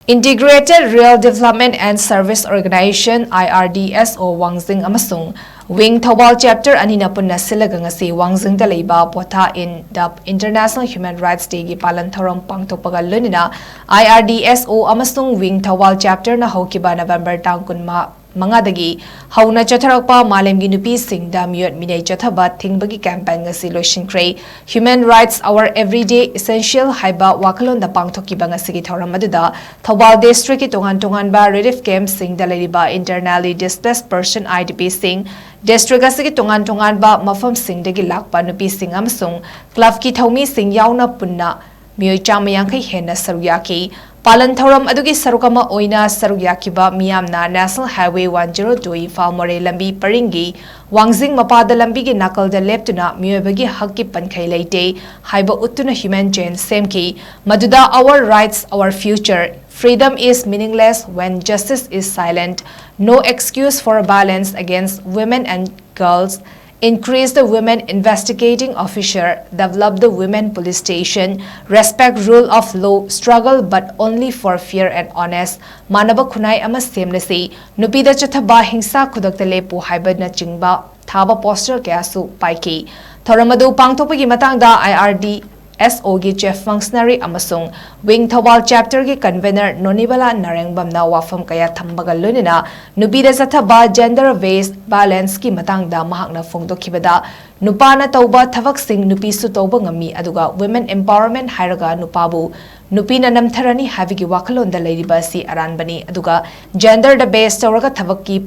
Integrated Rural Development and Service Organization IRDSO Wangjing Amasung Wing Thoubal Chapter ANINA PUNNA SILLLAGA ngasi Wangjing da LEIBA POTHA in the International Human Rights Day gi PALAN THOURAM PANGTHOK LOINANA IRDSO Amasung Wing Thoubal Chapter na HOUKHIBA November tang kunma mangadagi HOUNA CHATHARAKPA MALEM gi NUPI sing da MIOT MINEI CHATHABA THINGBAGI campaign ngasi LOISINKHRE Human Rights Our Everyday Essential haiba wakalon da pangthokiba ngasi gi THOURAM aduda Thoubal District ki tongan ba relief camp sing da LEIBA internally displaced person IDP sing District asigi tongan ba mafam sing dagi lakpa NUPI sing amasung club ki thaumi sing yauna punna mioi chamayangkai hena saruyaki PALAN THOURAM adugi sarukama oina saruyakiba miyamna National Highway 102 Falmore lambi paringi Wangjing mapada lambi gi nakal da leptuna miyobagi hakki pankhai leite haiba utuna human chain semki maduda our rights our future freedom is meaningless when justice is silent no excuse for violence against women and girls increase the women investigating officer, develop the women police station, respect rule of law, struggle but only for fair and honest. Manaba kunai ama semlesi, nupida chathaba hingsa kudakta lepu haiba na chingba, thaba poster kayasu paiki. Thoramadu pangthokpagi matangda IRDSO gi chief functionary amasung Wing Thoubal chapter gi convener Nonibala Narengbamna wafam kaya thambaga loinana nupida chathaba gender based balance ki matangda mahakna phongdokhibada nupana tauba thavak sing nupi su tauba ngami aduga women empowerment hairaga nupabu nupina namtharani havigi wakalon da leiriba si aranbani aduga gender da based tawraga thavak ki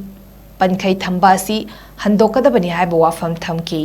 pankhai thamba si handokadabani haiba wafam thamki